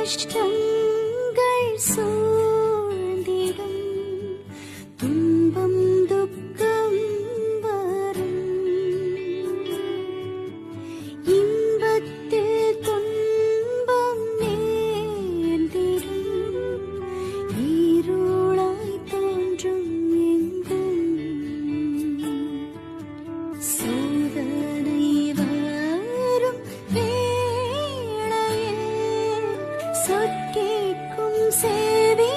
கஷ்டங்கள் சூழ்ந்திடும், துன்பம் துக்கம் வரும், இன்பத்தில் துன்பம் நேர்ந்திடும், இருளாய் தோன்றும் எங்கும் சோதனை வரும் வேளையில் சொற்கேட்கும் செவி